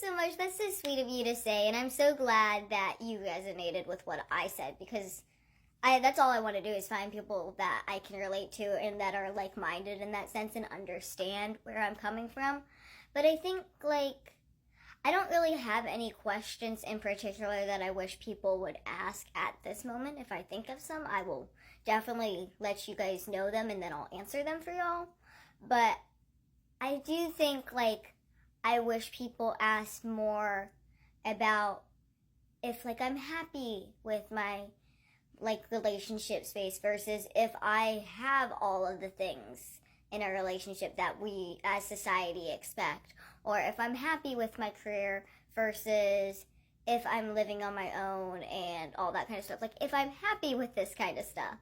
so much. That's so sweet of you to say, and I'm so glad that you resonated with what I said, because that's all I want to do is find people that I can relate to and that are like-minded in that sense and understand where I'm coming from. But I think, like, I don't really have any questions in particular that I wish people would ask at this moment. If I think of some, I will definitely let you guys know them and then I'll answer them for y'all. But I do think, like, I wish people asked more about if, like, I'm happy with my, like, relationship space versus if I have all of the things in a relationship that we as society expect, or if I'm happy with my career versus if I'm living on my own and all that kind of stuff. Like, if I'm happy with this kind of stuff,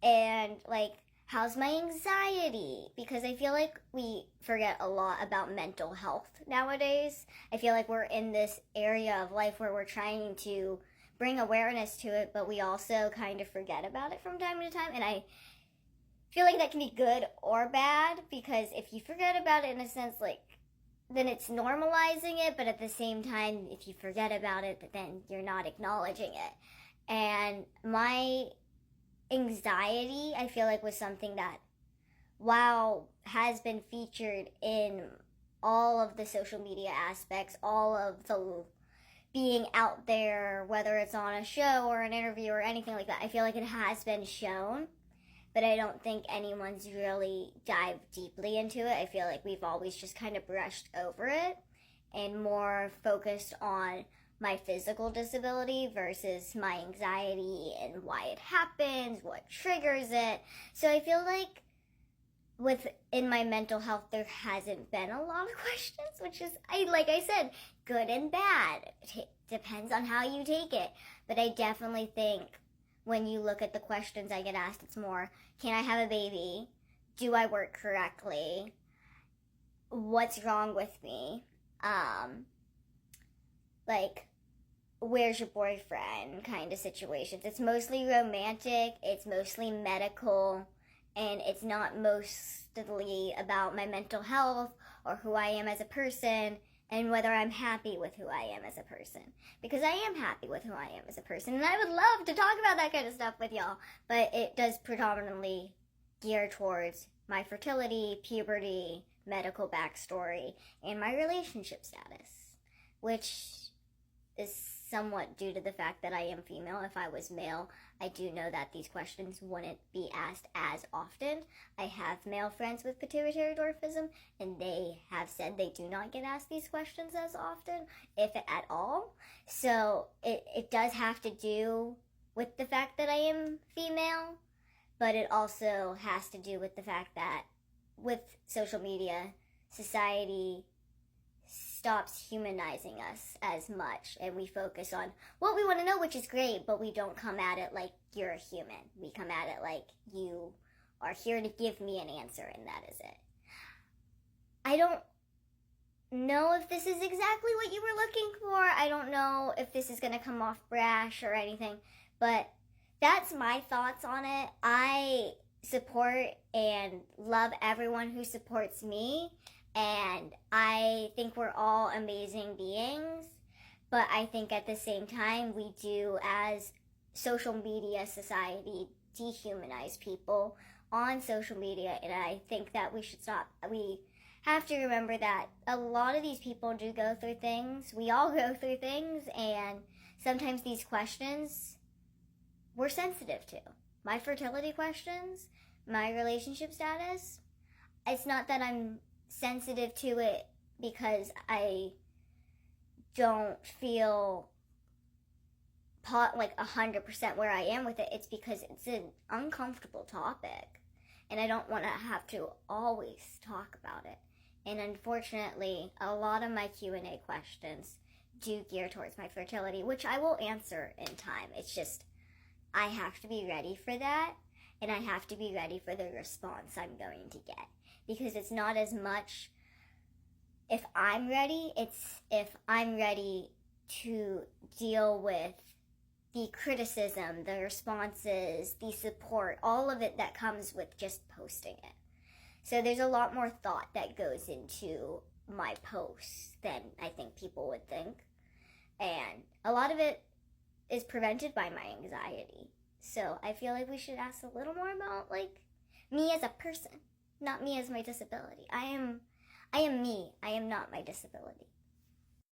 and, like, how's my anxiety? Because I feel like we forget a lot about mental health nowadays. I feel like we're in this area of life where we're trying to bring awareness to it, but we also kind of forget about it from time to time. And I feel like that can be good or bad, because if you forget about it in a sense, like, then it's normalizing it, but at the same time, if you forget about it, then you're not acknowledging it. And my anxiety, I feel like, was something that, while has been featured in all of the social media aspects, all of the being out there, whether it's on a show or an interview or anything like that, I feel like it has been shown, but I don't think anyone's really dived deeply into it. I feel like we've always just kind of brushed over it and more focused on my physical disability versus my anxiety and why it happens, what triggers it. So I feel like within my mental health, there hasn't been a lot of questions, which is, like I said, good and bad. It depends on how you take it. But I definitely think when you look at the questions I get asked, it's more, can I have a baby? Do I work correctly? What's wrong with me? Like, where's your boyfriend kind of situations. It's mostly romantic, it's mostly medical, and it's not mostly about my mental health or who I am as a person and whether I'm happy with who I am as a person. Because I am happy with who I am as a person, and I would love to talk about that kind of stuff with y'all, but it does predominantly gear towards my fertility, puberty, medical backstory, and my relationship status, which is somewhat due to the fact that I am female. If I was male, I do know that these questions wouldn't be asked as often. I have male friends with pituitary dwarfism, and they have said they do not get asked these questions as often, if at all. So it does have to do with the fact that I am female, but it also has to do with the fact that with social media, society stops humanizing us as much, and we focus on what we want to know, which is great, but we don't come at it like you're a human. We come at it like you are here to give me an answer, and that is it. I don't know if this is exactly what you were looking for. I don't know if this is going to come off brash or anything, but that's my thoughts on it. I support and love everyone who supports me, and I think we're all amazing beings, but I think at the same time we do, as social media society, dehumanize people on social media, and I think that we should stop. We have to remember that a lot of these people do go through things. We all go through things, and sometimes these questions we're sensitive to. My fertility questions, my relationship status, it's not that I'm sensitive to it because I don't feel like 100% where I am with it. It's because it's an uncomfortable topic, and I don't want to have to always talk about it. And unfortunately, a lot of my Q&A questions do gear towards my fertility, which I will answer in time. It's just, I have to be ready for that, and I have to be ready for the response I'm going to get. Because it's not as much if I'm ready, it's if I'm ready to deal with the criticism, the responses, the support, all of it that comes with just posting it. So there's a lot more thought that goes into my posts than I think people would think. And a lot of it is prevented by my anxiety. So I feel like we should ask a little more about, like, me as a person, not me as my disability. I am me. I am not my disability.